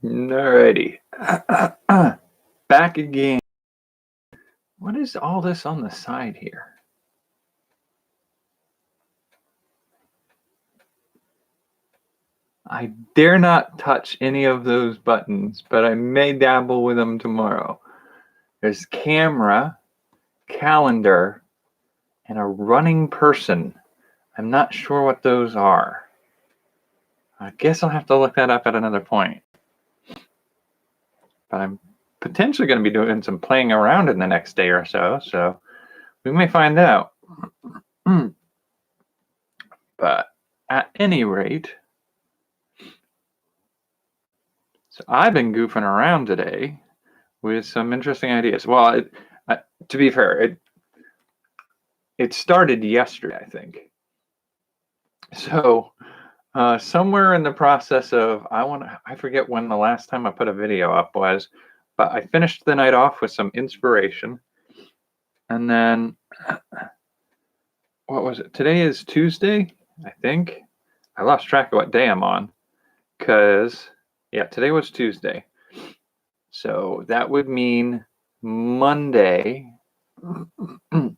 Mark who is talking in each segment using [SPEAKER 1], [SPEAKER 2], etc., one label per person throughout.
[SPEAKER 1] Alrighty. Back again. What is all this on the side here? I dare not touch any of those buttons, but I may dabble with them tomorrow. There's camera, calendar, and a running person. I'm not sure what those are. I guess I'll have to look that up at another point. But I'm potentially going to be doing some playing around in the next day or so we may find out. But at any rate, so I've been goofing around today with some interesting ideas. Well, to be fair, it started yesterday, I think. So somewhere in the process of, I forget when the last time I put a video up was, but I finished the night off with some inspiration. And then, what was it? Today is Tuesday, I think. I lost track of what day I'm on. Because, yeah, today was Tuesday. So that would mean Monday. It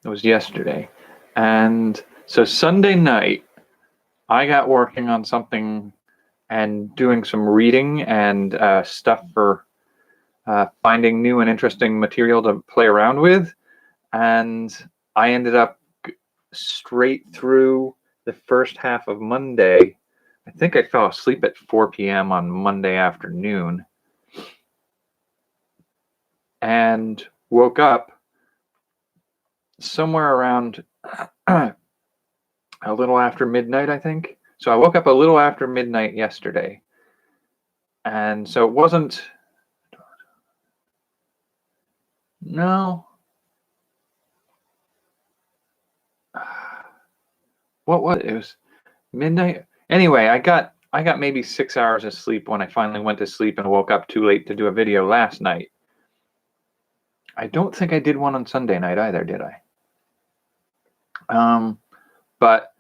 [SPEAKER 1] was yesterday. And so Sunday night, I got working on something and doing some reading and stuff for finding new and interesting material to play around with. And I ended up straight through the first half of Monday. I think I fell asleep at 4 p.m. on Monday afternoon and woke up somewhere around a little after midnight, I think. So I woke up a little after midnight yesterday. And so it wasn't... No. What was it? It was midnight. Anyway, I got maybe 6 hours of sleep when I finally went to sleep and woke up too late to do a video last night. I don't think I did one on Sunday night either, did I? But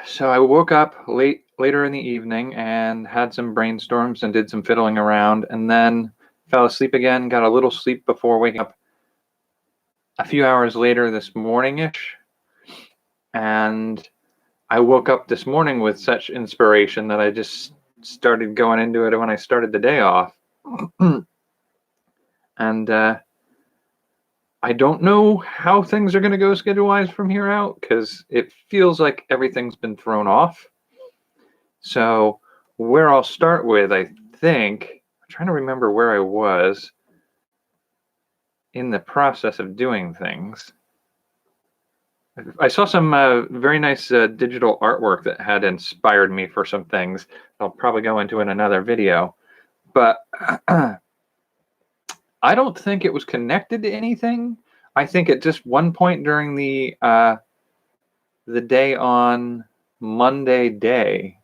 [SPEAKER 1] so I woke up later in the evening and had some brainstorms and did some fiddling around, and then fell asleep again, got a little sleep before waking up a few hours later this morning-ish. And I woke up this morning with such inspiration that I just started going into it when I started the day off. And I don't know how things are going to go schedule-wise from here out, because it feels like everything's been thrown off. So where I'll start with, I think, I'm trying to remember where I was in the process of doing things. I saw some very nice digital artwork that had inspired me for some things I'll probably go into in another video. But I don't think it was connected to anything. I think at just one point during the day on Monday day,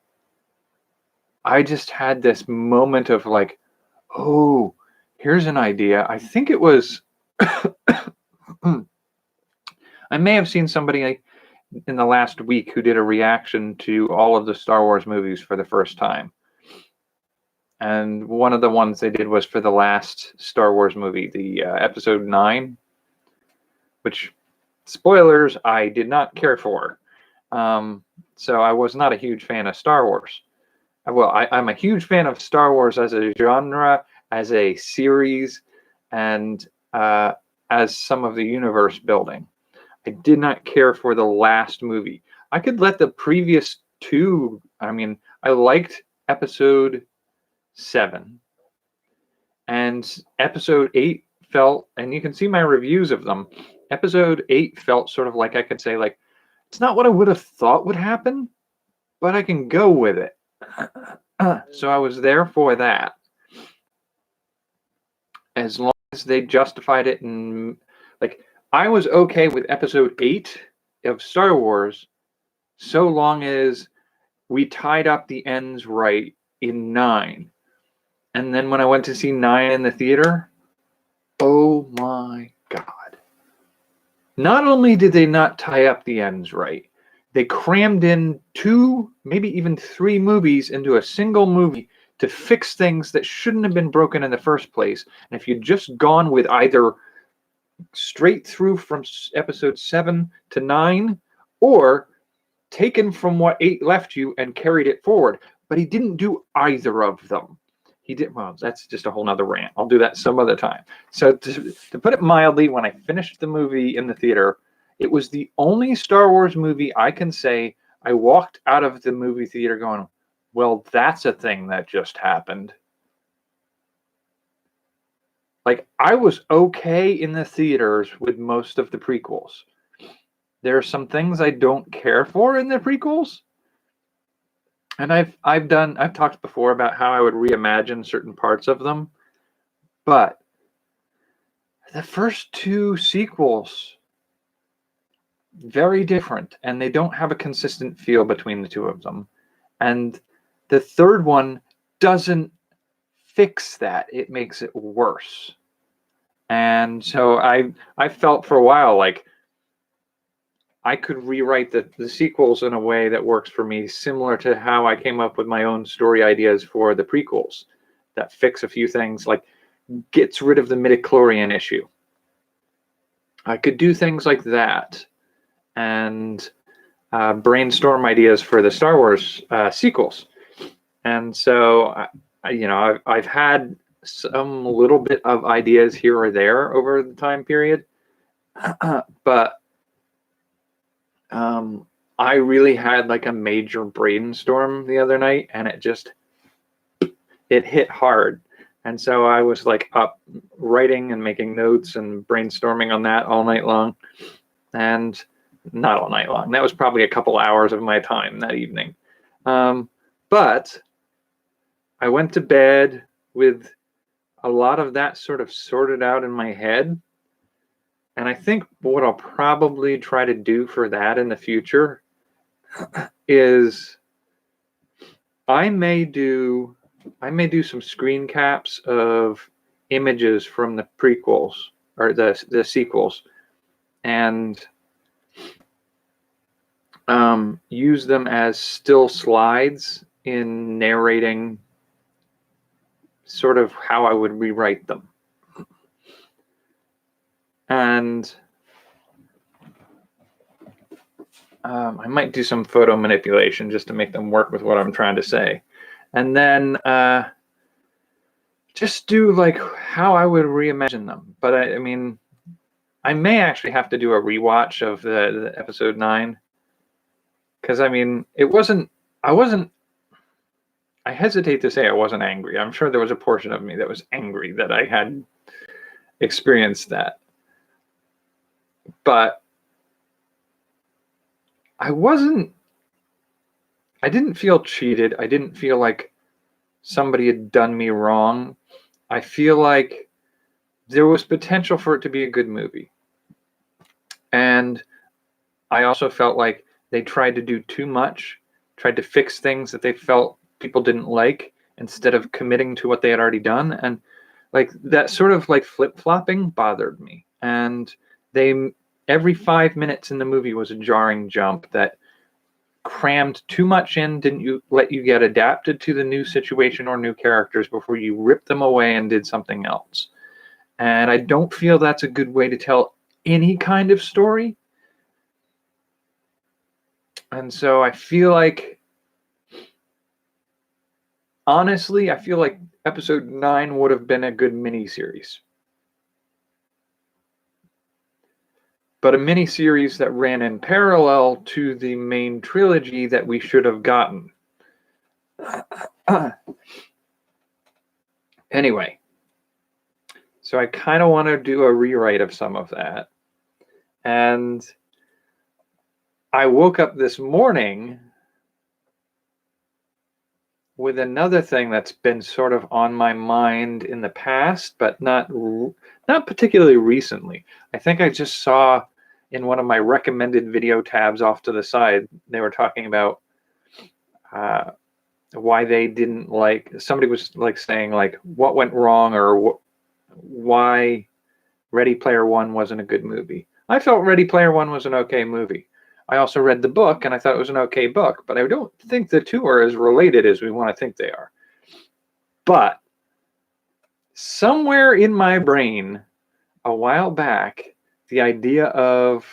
[SPEAKER 1] I just had this moment of like, oh, here's an idea. I think it was... I may have seen somebody in the last week who did a reaction to all of the Star Wars movies for the first time. And one of the ones they did was for the last Star Wars movie, the episode 9, which, spoilers, I did not care for. So I was not a huge fan of Star Wars. Well, I'm a huge fan of Star Wars as a genre, as a series, and as some of the universe building. I did not care for the last movie. I could let the previous two... I mean, I liked episode 7. And episode 8 felt... And you can see my reviews of them. Episode 8 felt sort of like I could say, like, it's not what I would have thought would happen, but I can go with it. So I was there for that. As long as they justified it and... like, I was okay with episode 8 of Star Wars so long as we tied up the ends right in 9. And then when I went to see 9 in the theater, oh my God. Not only did they not tie up the ends right, They crammed in 2, maybe even 3 movies into a single movie to fix things that shouldn't have been broken in the first place. And if you'd just gone with either straight through from episode 7 to 9, or taken from what 8 left you and carried it forward. But he didn't do either of them. He did, well, that's just a whole nother rant. I'll do that some other time. So to put it mildly, when I finished the movie in the theater, it was the only Star Wars movie I can say I walked out of the movie theater going, well, that's a thing that just happened. Like, I was okay in the theaters with most of the prequels. There are some things I don't care for in the prequels. And I've talked before about how I would reimagine certain parts of them. But the first 2 sequels, very different, and they don't have a consistent feel between the 2 of them. And the third one doesn't fix that. It makes it worse. And so I felt for a while like I could rewrite the sequels in a way that works for me, similar to how I came up with my own story ideas for the prequels that fix a few things, like gets rid of the midichlorian issue. I could do things like that and brainstorm ideas for the Star Wars sequels. And so, I've had some little bit of ideas here or there over the time period, but I really had like a major brainstorm the other night, and it hit hard. And so I was like up writing and making notes and brainstorming on that all night long. And not all night long. That was probably a couple hours of my time that evening. But I went to bed with a lot of that sort of sorted out in my head. And I think what I'll probably try to do for that in the future is I may do some screen caps of images from the prequels or the sequels, and use them as still slides in narrating sort of how I would rewrite them. And I might do some photo manipulation just to make them work with what I'm trying to say. And then just do like how I would reimagine them. But I mean, I may actually have to do a rewatch of the episode 9. Because I mean, I hesitate to say I wasn't angry. I'm sure there was a portion of me that was angry that I had experienced that. But I didn't feel cheated. I didn't feel like somebody had done me wrong. I feel like there was potential for it to be a good movie. And I also felt like they tried to do too much, tried to fix things that they felt people didn't like instead of committing to what they had already done. And like that sort of like flip-flopping bothered me. And every 5 minutes in the movie was a jarring jump that crammed too much in, didn't let you get adapted to the new situation or new characters before you ripped them away and did something else. And I don't feel that's a good way to tell any kind of story. And so I feel like, honestly, I feel like episode 9 would have been a good miniseries. But a miniseries that ran in parallel to the main trilogy that we should have gotten. Anyway, so I kind of want to do a rewrite of some of that. And I woke up this morning with another thing that's been sort of on my mind in the past, but not particularly recently. I think I just saw in one of my recommended video tabs off to the side, they were talking about why they didn't like, somebody was like saying like what went wrong or why Ready Player One wasn't a good movie. I felt Ready Player One was an okay movie. I also read the book, and I thought it was an okay book, but I don't think the two are as related as we want to think they are. But somewhere in my brain, a while back, the idea of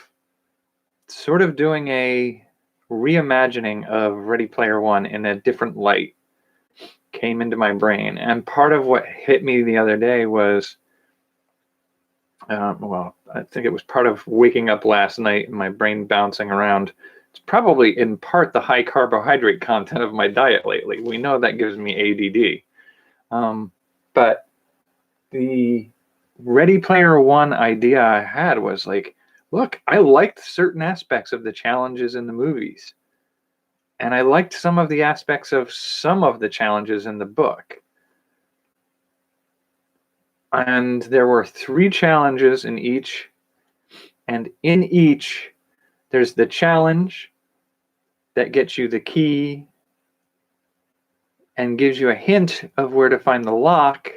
[SPEAKER 1] sort of doing a reimagining of Ready Player One in a different light came into my brain. And part of what hit me the other day was, well, I think it was part of waking up last night and my brain bouncing around. It's probably in part the high carbohydrate content of my diet lately. We know that gives me ADD. But the Ready Player One idea I had was like, look, I liked certain aspects of the challenges in the movies. And I liked some of the aspects of some of the challenges in the book. And there were 3 challenges in each. And in each, there's the challenge that gets you the key and gives you a hint of where to find the lock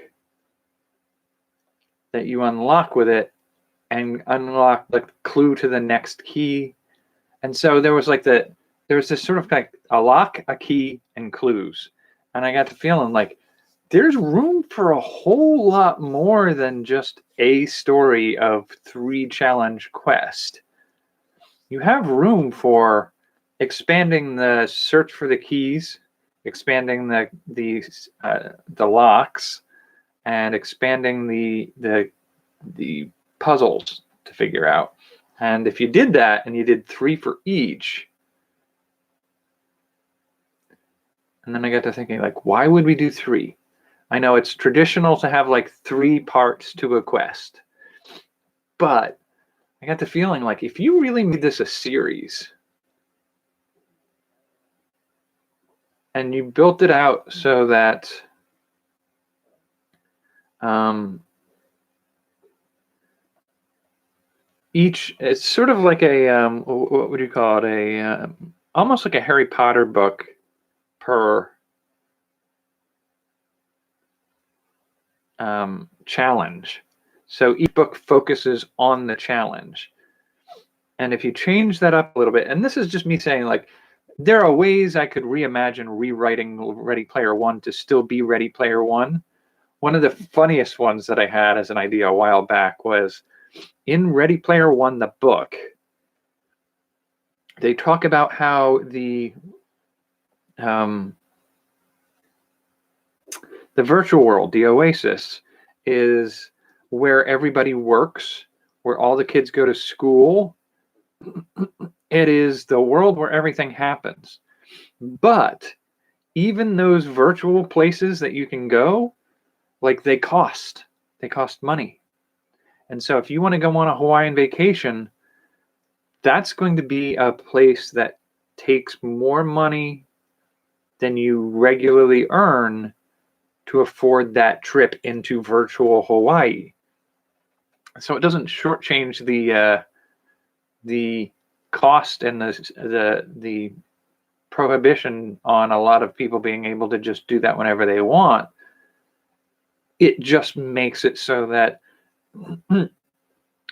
[SPEAKER 1] that you unlock with it and unlock the clue to the next key. And so there was this sort of like a lock, a key, and clues. And I got the feeling like there's room for a whole lot more than just a story of 3 challenge quest. You have room for expanding the search for the keys, expanding the locks, and expanding the puzzles to figure out. And if you did that and you did 3 for each, and then I got to thinking, like, why would we do 3? I know it's traditional to have like 3 parts to a quest, but I got the feeling like if you really made this a series and you built it out so that it's sort of like a what would you call it, almost like a Harry Potter book per challenge. So each book focuses on the challenge. And if you change that up a little bit, and this is just me saying, like, there are ways I could reimagine rewriting Ready Player One to still be Ready Player One. One of the funniest ones that I had as an idea a while back was in Ready Player One, the book, they talk about how the virtual world, the Oasis, is where everybody works, where all the kids go to school. It is the world where everything happens. But even those virtual places that you can go, like, they cost money. And so if you want to go on a Hawaiian vacation, that's going to be a place that takes more money than you regularly earn to afford that trip into virtual Hawaii. So it doesn't shortchange the cost and the prohibition on a lot of people being able to just do that whenever they want. It just makes it so that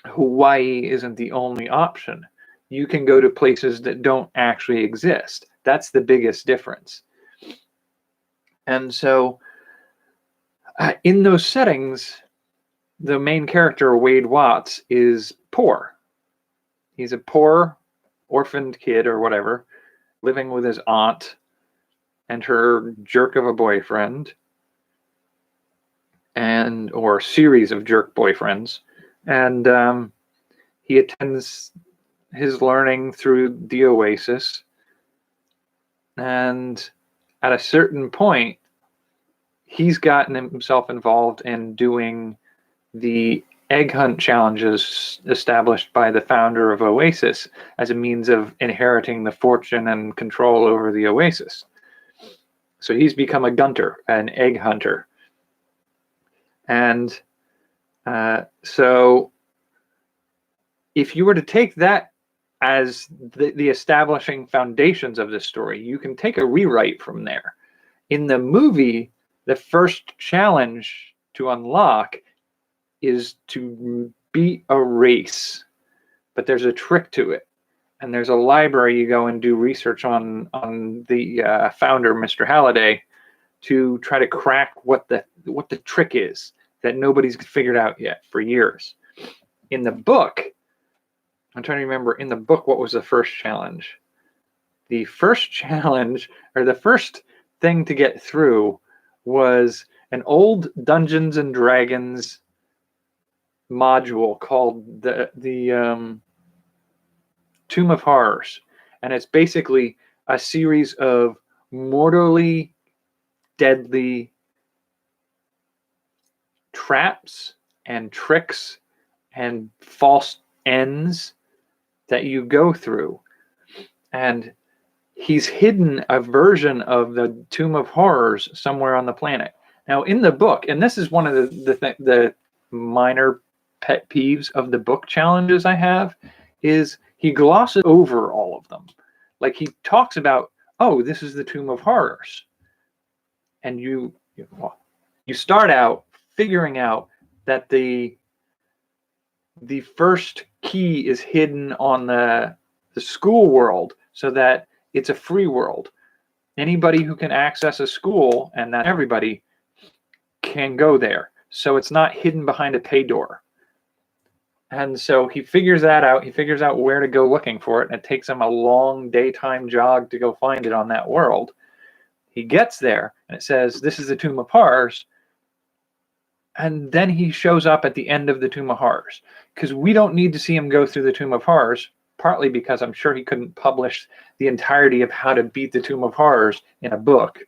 [SPEAKER 1] Hawaii isn't the only option. You can go to places that don't actually exist. That's the biggest difference. And so in those settings, the main character, Wade Watts, is poor. He's a poor, orphaned kid or whatever, living with his aunt and her jerk of a boyfriend, or series of jerk boyfriends. And he attends his learning through the Oasis. And at a certain point, he's gotten himself involved in doing the egg hunt challenges established by the founder of Oasis as a means of inheriting the fortune and control over the Oasis. So he's become a gunter, an egg hunter. And so if you were to take that as the establishing foundations of this story, you can take a rewrite from there. In the movie, the first challenge to unlock is to beat a race, but there's a trick to it. and there's a library you go and do research on the founder, Mr. Halliday, to try to crack what the trick is that nobody's figured out yet for years. In the book, I'm trying to remember, in the book, what was the first challenge? The first challenge, or the first thing to get through, was an old Dungeons and Dragons module called the Tomb of Horrors. And it's basically a series of mortally deadly traps and tricks and false ends that you go through. And he's hidden a version of the Tomb of Horrors somewhere on the planet. Now, in the book, and this is one of the minor pet peeves of the book challenges I have, is he glosses over all of them. Like, he talks about, oh, this is the Tomb of Horrors. And you start out figuring out that the first key is hidden on the school world, so that it's a free world. Anybody who can access a school, and not everybody, can go there. So it's not hidden behind a pay door. And so he figures that out. He figures out where to go looking for it, and it takes him a long daytime jog to go find it on that world. He gets there, and it says, this is the Tomb of Horrors. And then he shows up at the end of the Tomb of Horrors, because we don't need to see him go through the Tomb of Horrors, partly because I'm sure he couldn't publish the entirety of how to beat the Tomb of Horrors in a book.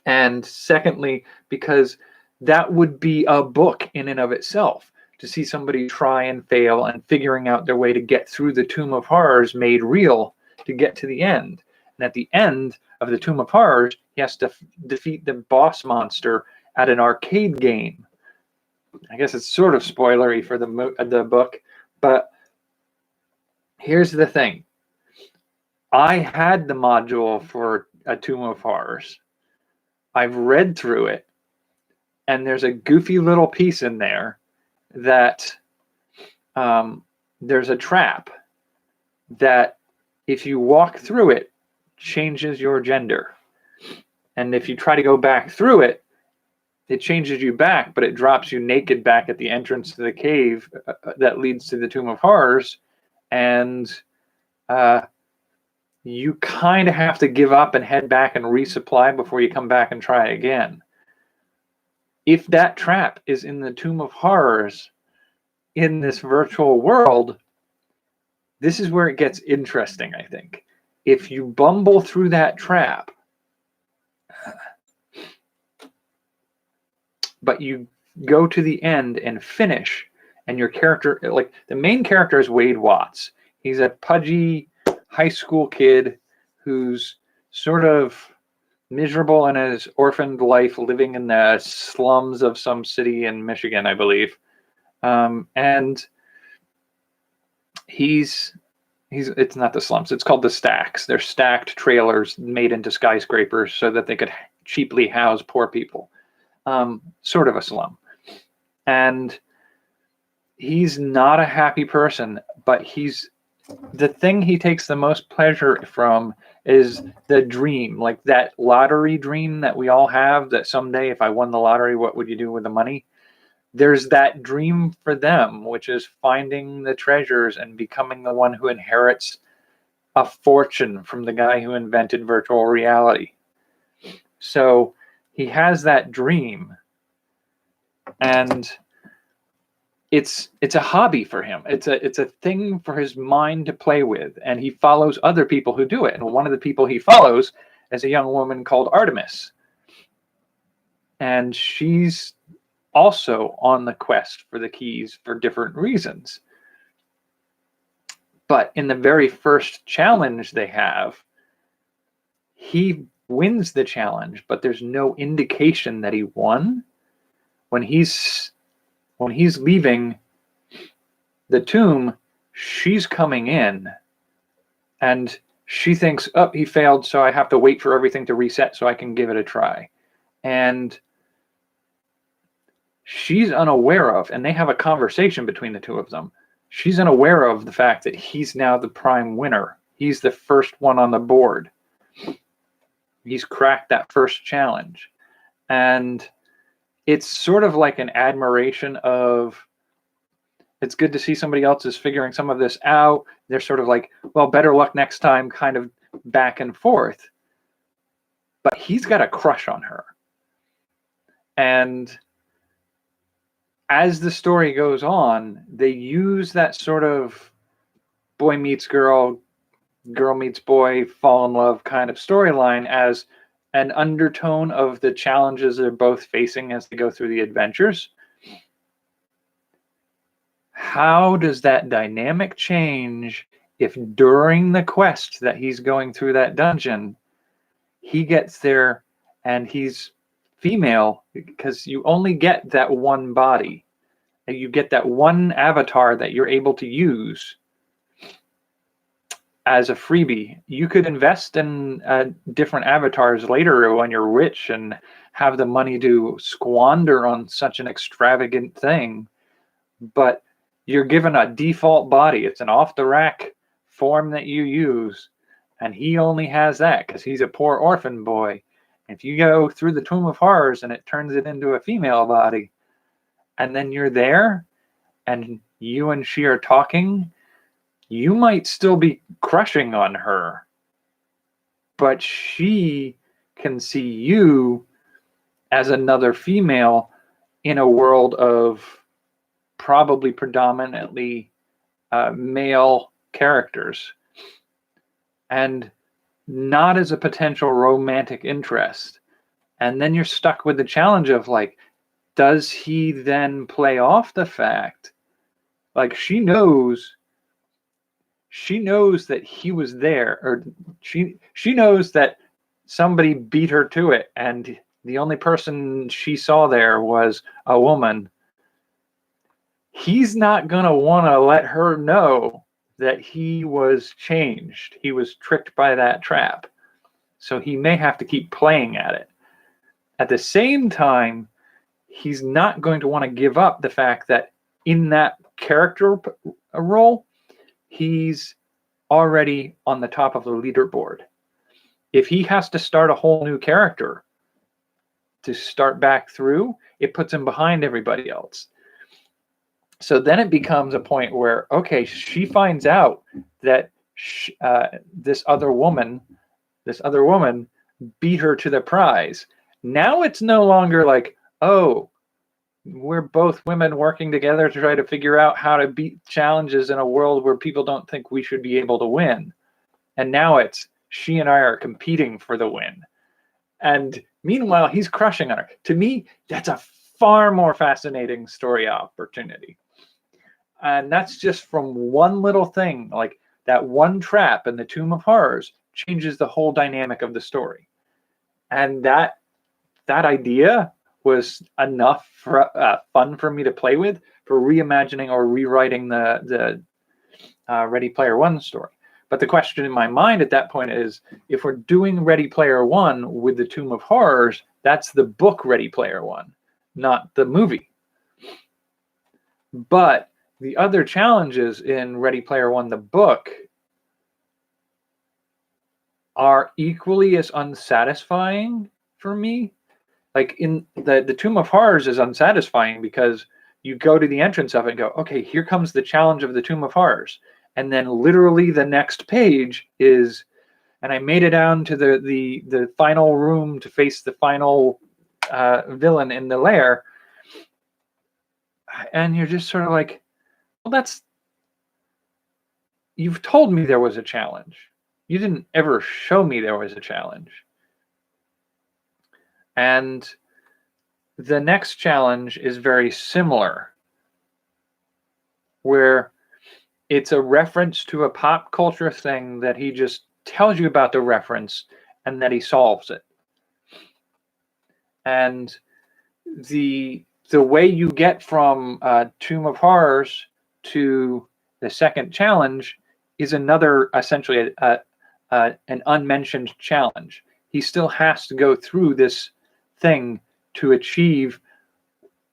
[SPEAKER 1] And secondly, because that would be a book in and of itself, to see somebody try and fail and figuring out their way to get through the Tomb of Horrors made real to get to the end. And at the end of the Tomb of Horrors, he has to defeat the boss monster at an arcade game. I guess it's sort of spoilery for the book, but here's the thing. I had the module for a Tomb of Horrors. I've read through it, and there's a goofy little piece in there that there's a trap that, if you walk through it, changes your gender. And if you try to go back through it, it changes you back, but it drops you naked back at the entrance to the cave that leads to the Tomb of Horrors. And you kind of have to give up and head back and resupply before you come back and try again. If that trap is in the Tomb of Horrors in this virtual world, this is where it gets interesting, I think. If you bumble through that trap, but you go to the end and finish, and your character, like the main character is Wade Watts. He's a pudgy high school kid who's sort of miserable in his orphaned life, living in the slums of some city in Michigan, I believe. And it's not the slums, it's called the stacks. They're stacked trailers made into skyscrapers so that they could cheaply house poor people. Sort of a slum. And he's not a happy person, but the thing he takes the most pleasure from is the dream, like that lottery dream that we all have, that someday if I won the lottery, what would you do with the money? There's that dream for them, which is finding the treasures and becoming the one who inherits a fortune from the guy who invented virtual reality. So he has that dream, and it's a hobby for him. It's a thing for his mind to play with, and he follows other people who do it. And one of the people he follows is a young woman called Artemis, and she's also on the quest for the keys for different reasons. But in the very first challenge they have, he wins the challenge, but there's no indication that he won. When he's leaving the tomb, she's coming in, and she thinks, oh, he failed, so I have to wait for everything to reset so I can give it a try. And she's unaware of, and they have a conversation between the two of them, she's unaware of the fact that he's now the prime winner. He's the first one on the board. He's cracked that first challenge. And it's sort of like an admiration of, it's good to see somebody else is figuring some of this out. They're sort of like, well, better luck next time, kind of back and forth. But he's got a crush on her. And as the story goes on, they use that sort of boy meets girl, girl meets boy, fall in love kind of storyline as an undertone of the challenges they're both facing as they go through the adventures. How does that dynamic change if during the quest that he's going through that dungeon, he gets there and he's female, because you only get that one body and you get that one avatar that you're able to use as a freebie. You could invest in different avatars later when you're rich and have the money to squander on such an extravagant thing, but you're given a default body. It's an off-the-rack form that you use, and he only has that because he's a poor orphan boy. If you go through the Tomb of Horrors and it turns it into a female body, and then you're there, and you and she are talking, you might still be crushing on her, but she can see you as another female in a world of probably predominantly male characters, and not as a potential romantic interest. And then you're stuck with the challenge of, like, does he then play off the fact, like, she knows that he was there, or she knows that somebody beat her to it, and the only person she saw there was a woman. He's not going to want to let her know that he was changed. He was tricked by that trap. So he may have to keep playing at it. At the same time, he's not going to want to give up the fact that in that character role, he's already on the top of the leaderboard. If he has to start a whole new character to start back through, it puts him behind everybody else. So then it becomes a point where, okay, she finds out that this other woman beat her to the prize. Now it's no longer like, oh, we're both women working together to try to figure out how to beat challenges in a world where people don't think we should be able to win. And now it's, she and I are competing for the win. And meanwhile, he's crushing on her. To me, that's a far more fascinating story opportunity. And that's just from one little thing, like that one trap in the Tomb of Horrors changes the whole dynamic of the story. And that idea was enough for fun for me to play with, for reimagining or rewriting the Ready Player One story. But the question in my mind at that point is, if we're doing Ready Player One with the Tomb of Horrors, that's the book Ready Player One, not the movie. But the other challenges in Ready Player One, the book, are equally as unsatisfying for me. Like in the Tomb of Horrors is unsatisfying because you go to the entrance of it and go, okay, here comes the challenge of the Tomb of Horrors. And then literally the next page is, and I made it down to the final room to face the final villain in the lair. And you're just sort of like, well, you've told me there was a challenge. You didn't ever show me there was a challenge. And the next challenge is very similar, where it's a reference to a pop culture thing that he just tells you about the reference and that he solves it. And the way you get from Tomb of Horrors to the second challenge is another, essentially an unmentioned challenge. He still has to go through this thing to achieve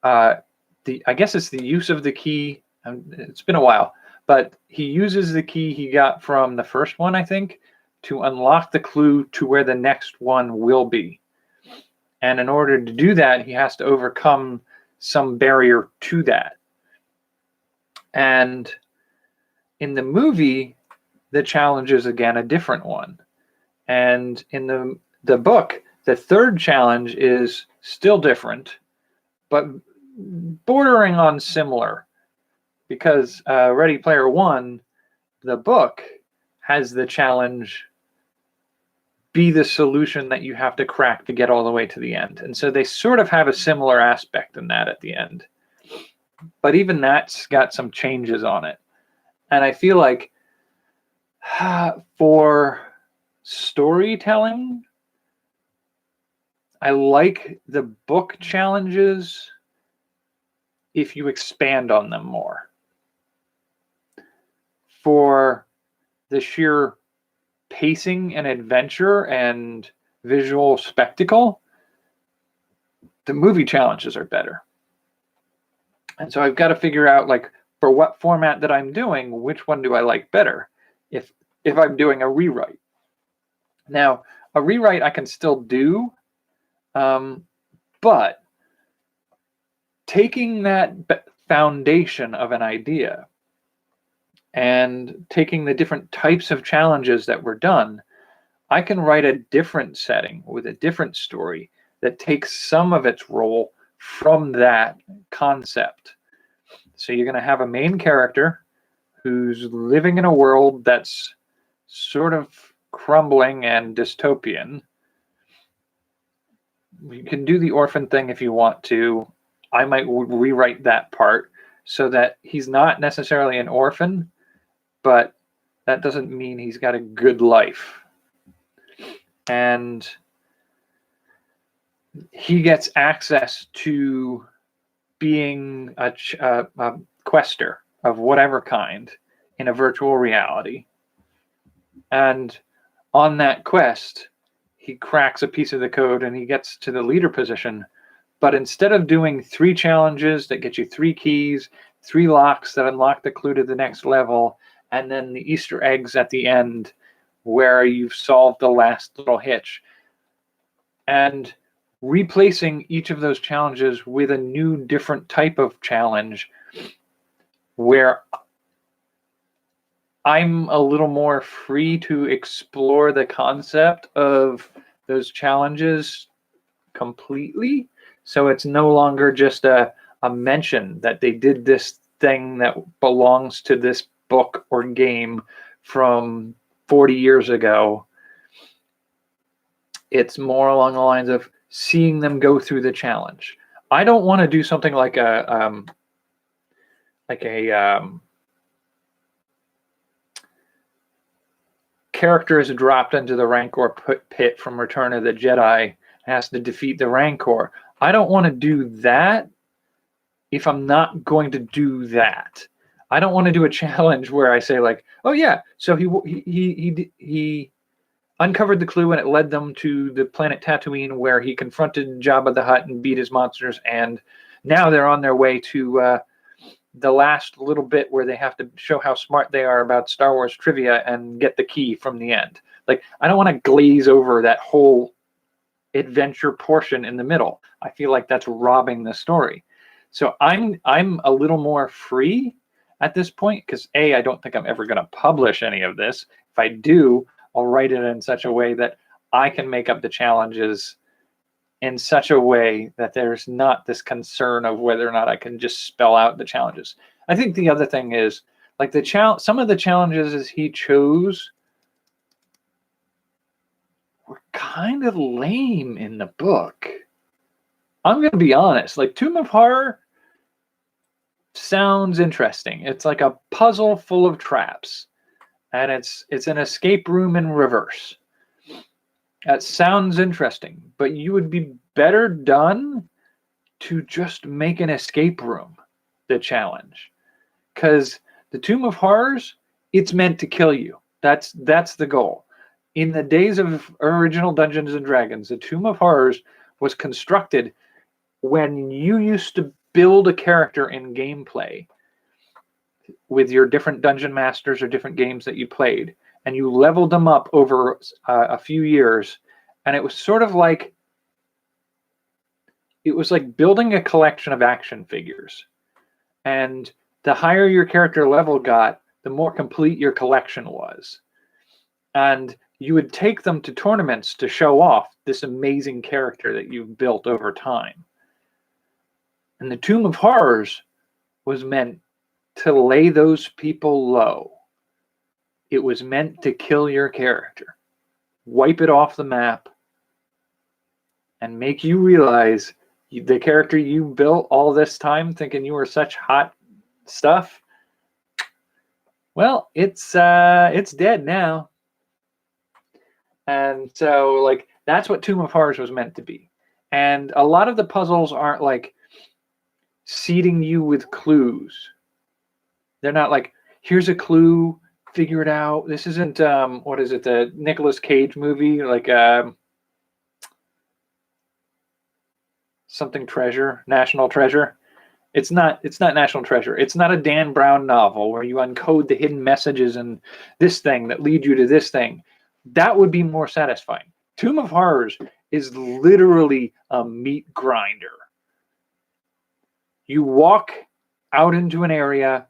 [SPEAKER 1] I guess it's the use of the key. It's been a while. but he uses the key he got from the first one, I think, to unlock the clue to where the next one will be. And in order to do that, he has to overcome some barrier to that. And in the movie, the challenge is again a different one. And in the book, the third challenge is still different, but bordering on similar. Because Ready Player One, the book, has the challenge be the solution that you have to crack to get all the way to the end. And so they sort of have a similar aspect in that at the end. But even that's got some changes on it. And I feel like for storytelling, I like the book challenges if you expand on them more. For the sheer pacing and adventure and visual spectacle, the movie challenges are better. And so I've got to figure out, like, for what format that I'm doing, which one do I like better if I'm doing a rewrite. Now, a rewrite I can still do, but taking that foundation of an idea and taking the different types of challenges that were done, I can write a different setting with a different story that takes some of its role from that concept. So you're going to have a main character who's living in a world that's sort of crumbling and dystopian. You can do the orphan thing if you want to. I might rewrite that part so that he's not necessarily an orphan, but that doesn't mean he's got a good life. And he gets access to being a quester of whatever kind in a virtual reality. And on that quest, he cracks a piece of the code and he gets to the leader position. But instead of doing 3 challenges that get you 3 keys, 3 locks that unlock the clue to the next level, and then the Easter eggs at the end where you've solved the last little hitch, and replacing each of those challenges with a new, different type of challenge where I'm a little more free to explore the concept of those challenges completely. So it's no longer just a mention that they did this thing that belongs to this book or game from 40 years ago. It's more along the lines of seeing them go through the challenge. I don't want to do something like a character is dropped into the Rancor pit from Return of the Jedi, has to defeat the Rancor. I don't want to do that if I'm not going to do that. I don't want to do a challenge where I say, like, oh yeah, so he uncovered the clue and it led them to the planet Tatooine where he confronted Jabba the Hutt and beat his monsters, and now they're on their way to the last little bit where they have to show how smart they are about Star Wars trivia and get the key from the end. Like, I don't want to glaze over that whole adventure portion in the middle. I feel like that's robbing the story. So I'm a little more free at this point because I don't think I'm ever going to publish any of this. If I do, I'll write it in such a way that I can make up the challenges in such a way that there's not this concern of whether or not I can just spell out the challenges. I think the other thing is, like, some of the challenges he chose were kind of lame in the book. I'm going to be honest. Like, Tomb of Horror sounds interesting. It's like a puzzle full of traps, and it's an escape room in reverse. That sounds interesting, but you would be better done to just make an escape room the challenge. Because the Tomb of Horrors, it's meant to kill you. That's the goal. In the days of original Dungeons and Dragons, the Tomb of Horrors was constructed when you used to build a character in gameplay with your different dungeon masters or different games that you played, and you leveled them up over a few years, and it was sort of like building a collection of action figures. And the higher your character level got, the more complete your collection was. And you would take them to tournaments to show off this amazing character that you've built over time. And the Tomb of Horrors was meant to lay those people low. It was meant to kill your character, wipe it off the map, and make you realize the character you built all this time thinking you were such hot stuff, well, it's dead now. And so, like, that's what Tomb of Horrors was meant to be. And a lot of the puzzles aren't like seeding you with clues. They're not like, here's a clue, figure it out. This isn't what is it, the Nicolas Cage movie, like something Treasure, National Treasure. It's not National Treasure. It's not a Dan Brown novel where you uncode the hidden messages and this thing that lead you to this thing. That would be more satisfying. Tomb of Horrors is literally a meat grinder. You walk out into an area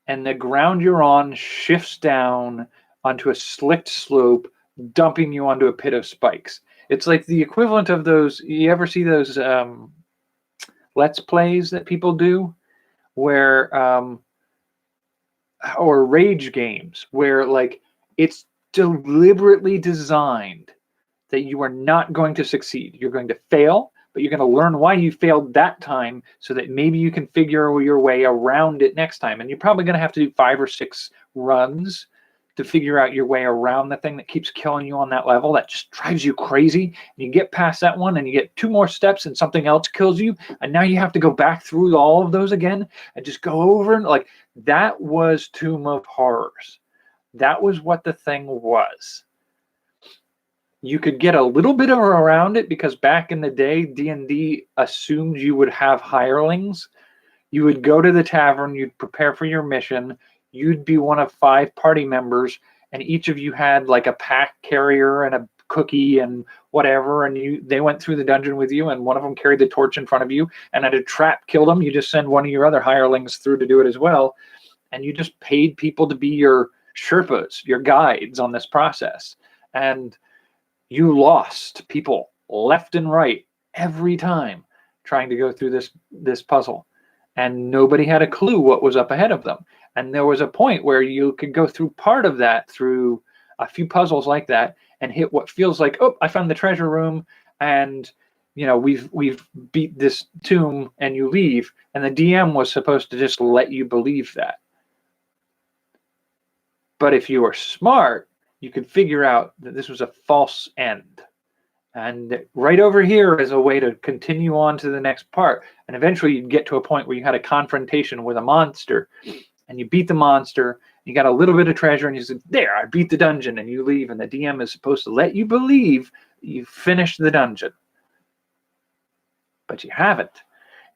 [SPEAKER 1] and the ground you're on shifts down onto a slicked slope, dumping you onto a pit of spikes. It's like the equivalent of those, you ever see those Let's Plays that people do where, or rage games where like it's deliberately designed that you are not going to succeed. You're going to fail, but you're going to learn why you failed that time so that maybe you can figure your way around it next time. And you're probably going to have to do 5 or 6 runs to figure out your way around the thing that keeps killing you on that level that just drives you crazy. And you get past that one and you get 2 more steps and something else kills you. And now you have to go back through all of those again and just go over. And like, that was Tomb of Horrors. That was what the thing was. You could get a little bit around it because back in the day, D&D assumed you would have hirelings. You would go to the tavern, you'd prepare for your mission, you'd be one of 5 party members, and each of you had like a pack carrier and a cookie and whatever, and they went through the dungeon with you, and one of them carried the torch in front of you, and at a trap killed them, you just send one of your other hirelings through to do it as well, and you just paid people to be your Sherpas, your guides on this process. And you lost people left and right every time trying to go through this puzzle. And nobody had a clue what was up ahead of them. And there was a point where you could go through part of that through a few puzzles like that and hit what feels like, oh, I found the treasure room and you know we've beat this tomb, and you leave. And the DM was supposed to just let you believe that. But if you were smart, you could figure out that this was a false end. And right over here is a way to continue on to the next part. And eventually you'd get to a point where you had a confrontation with a monster, and you beat the monster, you got a little bit of treasure, and you said, there, I beat the dungeon, and you leave, and the DM is supposed to let you believe you finished the dungeon. But you haven't.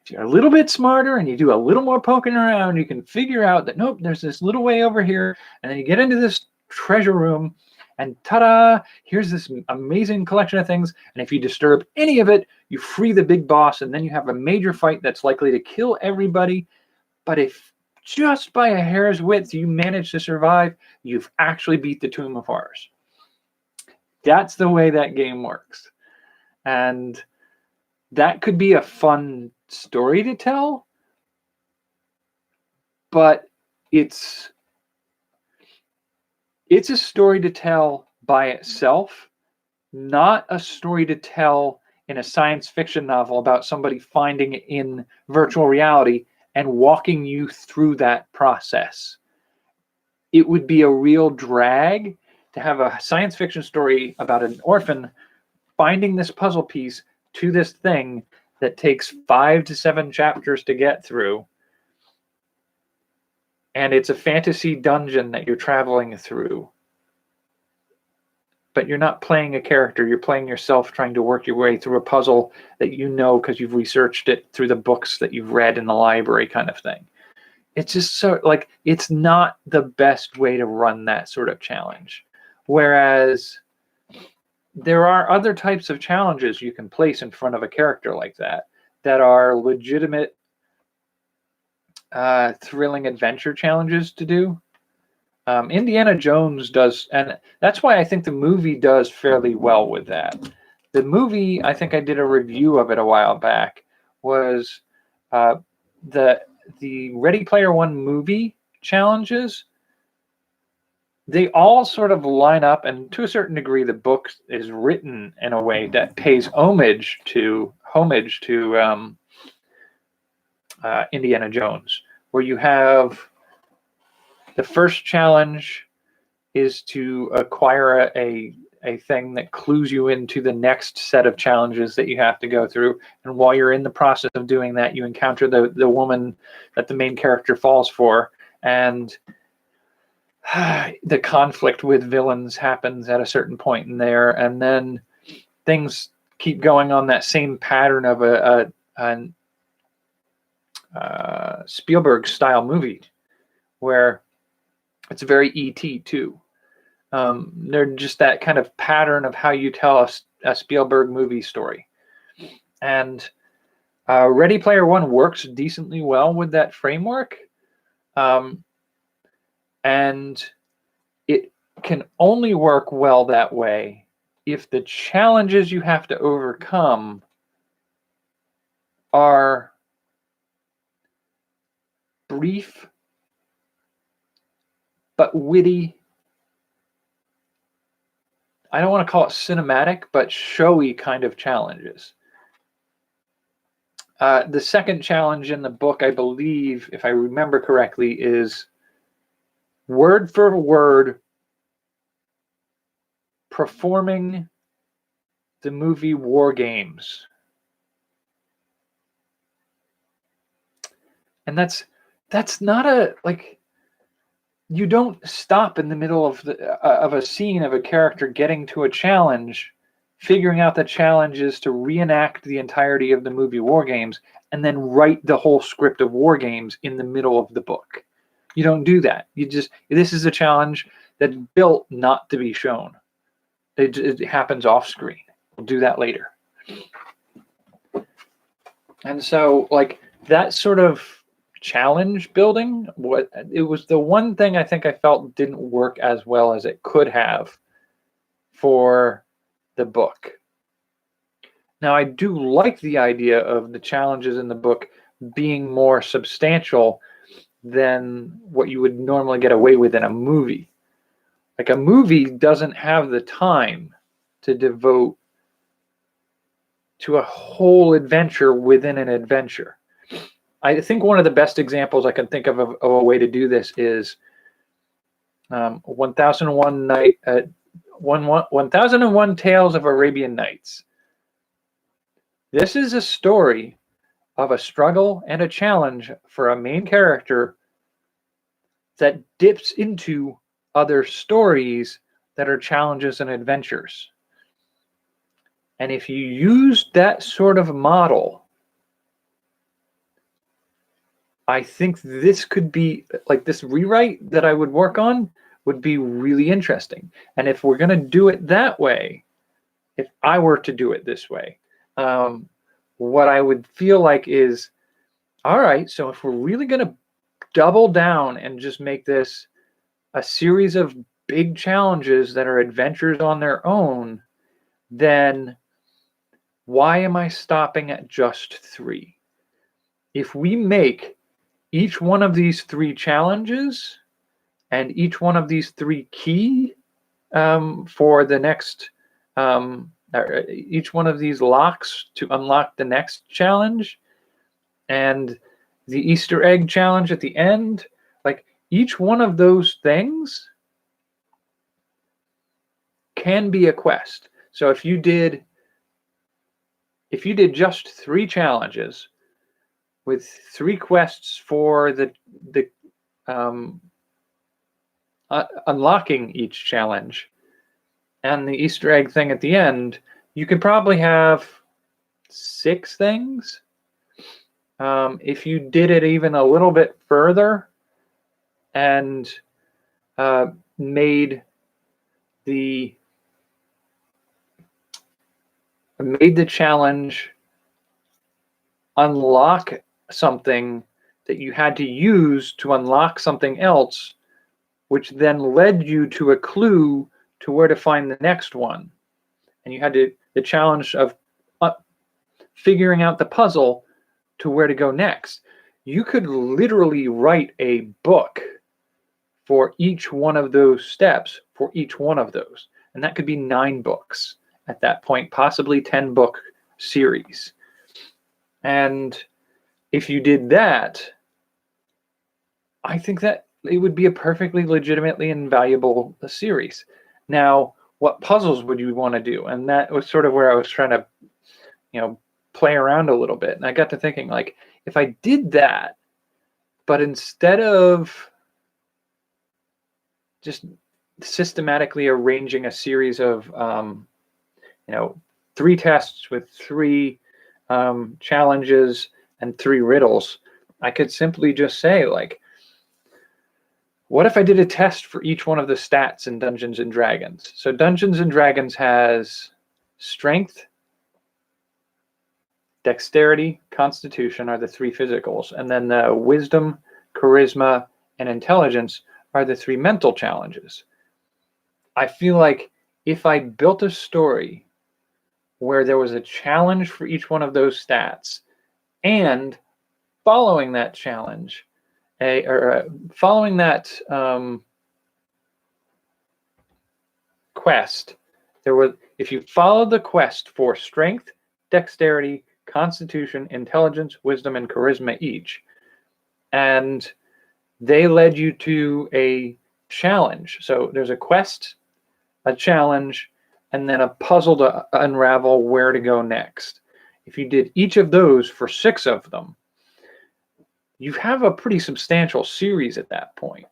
[SPEAKER 1] If you're a little bit smarter and you do a little more poking around, you can figure out that, nope, there's this little way over here, and then you get into this treasure room, and ta-da, here's this amazing collection of things, and if you disturb any of it, you free the big boss, and then you have a major fight that's likely to kill everybody. But if just by a hair's width you manage to survive, you've actually beat the Tomb of Horrors. That's the way that game works. And that could be a fun story to tell, but it's a story to tell by itself, not a story to tell in a science fiction novel about somebody finding it in virtual reality and walking you through that process. It would be a real drag to have a science fiction story about an orphan finding this puzzle piece to this thing that takes 5 to 7 chapters to get through. And it's a fantasy dungeon that you're traveling through. But you're not playing a character, you're playing yourself trying to work your way through a puzzle that you know because you've researched it through the books that you've read in the library kind of thing. it's just so like it's not the best way to run that sort of challenge. Whereas there are other types of challenges you can place in front of a character like that are legitimate, thrilling adventure challenges to do. Indiana Jones does, and that's why I think the movie does fairly well with that. The movie, I think I did a review of it a while back, was the Ready Player One movie challenges. They all sort of line up, and to a certain degree, the book is written in a way that pays homage to Indiana Jones, where you have the first challenge is to acquire a thing that clues you into the next set of challenges that you have to go through. And while you're in the process of doing that, you encounter the woman that the main character falls for, and the conflict with villains happens at a certain point in there, and then things keep going on that same pattern of a Spielberg style movie, where it's very E.T. too. They're just that kind of pattern of how you tell a Spielberg movie story. And Ready Player One works decently well with that framework. And it can only work well that way if the challenges you have to overcome are brief but witty. I don't want to call it cinematic, but showy kind of challenges. The second challenge in the book, I believe, if I remember correctly, is word for word performing the movie War Games. And that's not a, like, you don't stop in the middle of a scene of a character getting to a challenge, figuring out the challenge is to reenact the entirety of the movie War Games, and then write the whole script of War Games in the middle of the book. You don't do that. This is a challenge that's built not to be shown. It happens off screen. We'll do that later. And so, like, that sort of challenge building, it was the one thing I think I felt didn't work as well as it could have for the book. Now, I do like the idea of the challenges in the book being more substantial than what you would normally get away with in a movie. Like, a movie doesn't have the time to devote to a whole adventure within an adventure. I think one of the best examples I can think of a way to do this is 1001 Tales of Arabian Nights. This is a story of a struggle and a challenge for a main character that dips into other stories that are challenges and adventures. And if you use that sort of model, I think this could be, like, this rewrite that I would work on would be really interesting. And if we're going to do it that way, if I were to do it this way, what I would feel like is, all right, so if we're really going to double down and just make this a series of big challenges that are adventures on their own, then why am I stopping at just 3? If we make each one of these 3 challenges and each one of these 3 key for the next, each one of these locks to unlock the next challenge, and the Easter egg challenge at the end, like, each one of those things can be a quest. So if you did just 3 challenges with 3 quests for the unlocking each challenge and the Easter egg thing at the end, you could probably have 6 things If you did it even a little bit further and made the challenge unlock something that you had to use to unlock something else, which then led you to a clue to where to find the next one. And you had the challenge of figuring out the puzzle to where to go next. You could literally write a book for each one of those steps, for each one of those. And that could be 9 books at that point, possibly 10-book series. And if you did that, I think that it would be a perfectly legitimately invaluable series. Now, what puzzles would you want to do? And that was sort of where I was trying to, play around a little bit. And I got to thinking, like, if I did that, but instead of just systematically arranging a series of, 3 tests with 3 challenges and 3 riddles, I could simply just say, like, what if I did a test for each one of the stats in Dungeons and Dragons? So Dungeons and Dragons has strength, dexterity, constitution are the 3 physicals, and then the wisdom, charisma, and intelligence are the 3 mental challenges. I feel like if I built a story where there was a challenge for each one of those stats, and following that challenge, following that quest, if you followed the quest for strength, dexterity, constitution, intelligence, wisdom, and charisma each, and they led you to a challenge. So there's a quest, a challenge, and then a puzzle to unravel where to go next. If you did each of those for 6 of them, you have a pretty substantial series at that point.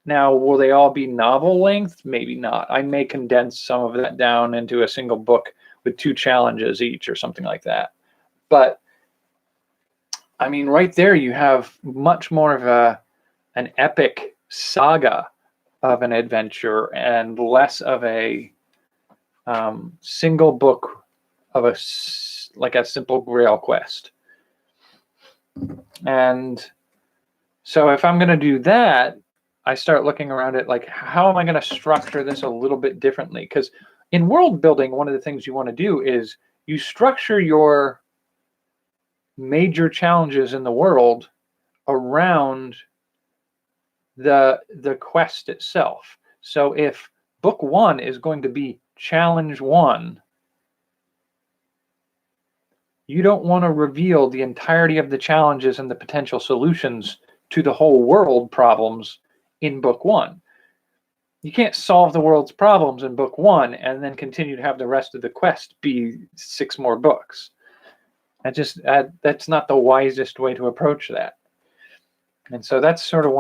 [SPEAKER 1] Now, will they all be novel length? Maybe not. I may condense some of that down into a single book with 2 challenges each or something like that. But I mean, right there you have much more of an epic saga of an adventure and less of a single book of a simple Grail quest. And so if I'm going to do that, I start looking around at, like, how am I going to structure this a little bit differently? Because in world building, one of the things you want to do is you structure your major challenges in the world around the quest itself. So if book 1 is going to be challenge 1, you don't want to reveal the entirety of the challenges and the potential solutions to the whole world problems in book 1. You can't solve the world's problems in book 1 and then continue to have the rest of the quest be 6 more books. That's not the wisest way to approach that. And so that's sort of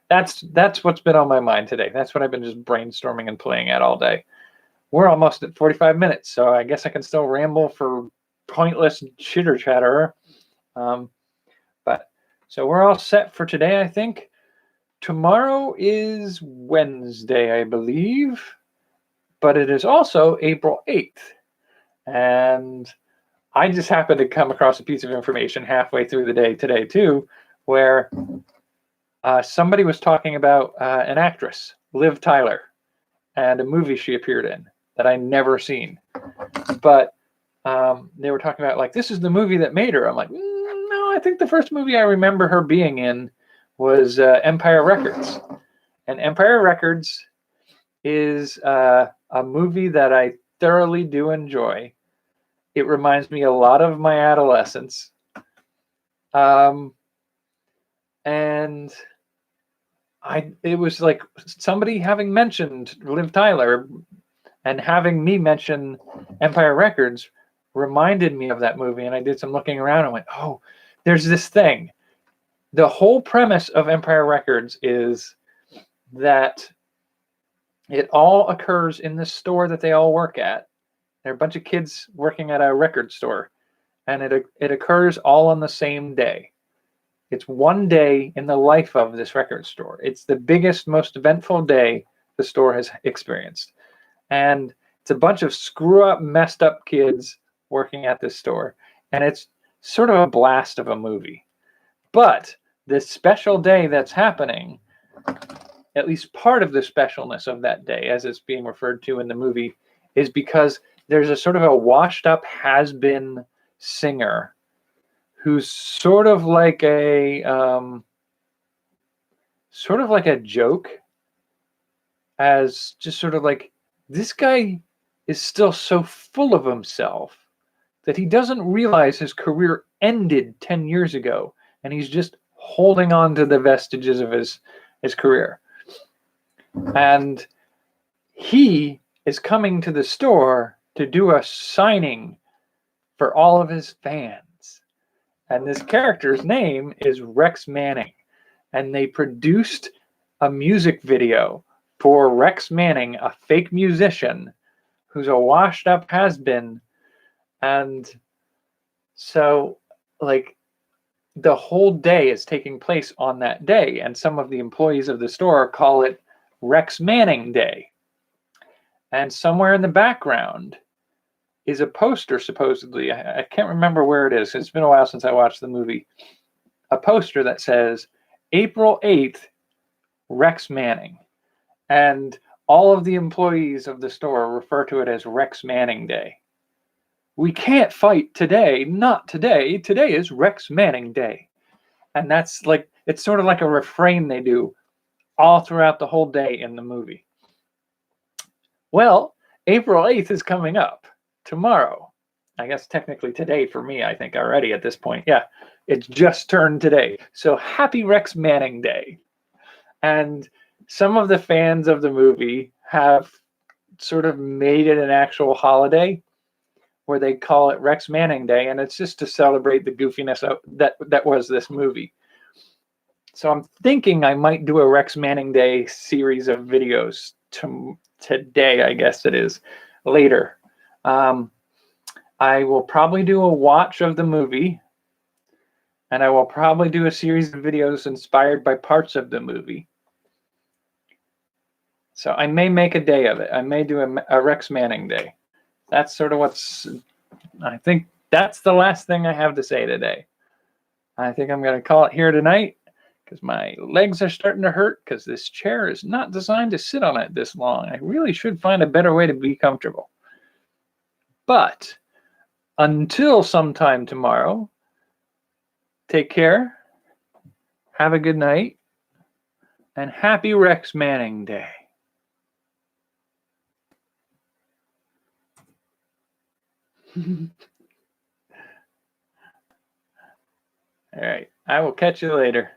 [SPEAKER 1] that's what's been on my mind today. That's what I've been just brainstorming and playing at all day. We're almost at 45 minutes, so I guess I can still ramble for pointless chitter chatter. But so we're all set for today, I think. Tomorrow is Wednesday, I believe, but it is also April 8th. And I just happened to come across a piece of information halfway through the day today, too, where somebody was talking about an actress, Liv Tyler, and a movie she appeared in that I never seen. But they were talking about, like, this is the movie that made her. I'm like, no, I think the first movie I remember her being in was Empire Records. And Empire Records is a movie that I thoroughly do enjoy. It reminds me a lot of my adolescence. And it was like somebody having mentioned Liv Tyler and having me mention Empire Records reminded me of that movie. And I did some looking around and went, oh, there's this thing. The whole premise of Empire Records is that it all occurs in the store that they all work at. They're a bunch of kids working at a record store. and it occurs all on the same day. It's one day in the life of this record store. It's the biggest, most eventful day the store has experienced. And it's a bunch of screw up, messed up kids working at this store. And it's sort of a blast of a movie. But this special day that's happening, at least part of the specialness of that day, as it's being referred to in the movie, is because there's a sort of a washed up, has-been singer who's sort of like a joke, as just sort of like, this guy is still so full of himself that he doesn't realize his career ended 10 years ago, and he's just holding on to the vestiges of his career. And he is coming to the store to do a signing for all of his fans. And this character's name is Rex Manning. And they produced a music video for Rex Manning, a fake musician who's a washed up has-been. And so, like, the whole day is taking place on that day. And some of the employees of the store call it Rex Manning Day. And somewhere in the background is a poster, supposedly. I can't remember where it is. It's been a while since I watched the movie. A poster that says, April 8th, Rex Manning. And all of the employees of the store refer to it as Rex Manning Day. We can't fight today. Not today. Today is Rex Manning Day. And that's like, it's sort of like a refrain they do all throughout the whole day in the movie. Well, April 8th is coming up tomorrow. I guess technically today for me, I think already at this point. Yeah, it's just turned today. So happy Rex Manning Day. And some of the fans of the movie have sort of made it an actual holiday where they call it Rex Manning Day, and it's just to celebrate the goofiness of, that was this movie. So I'm thinking I might do a Rex Manning Day series of videos today, I guess it is, later. I will probably do a watch of the movie, and I will probably do a series of videos inspired by parts of the movie. So I may make a day of it. I may do a Rex Manning Day. That's sort of I think that's the last thing I have to say today. I think I'm going to call it here tonight because my legs are starting to hurt because this chair is not designed to sit on it this long. I really should find a better way to be comfortable. But until sometime tomorrow, take care, have a good night, and happy Rex Manning Day. All right, I will catch you later.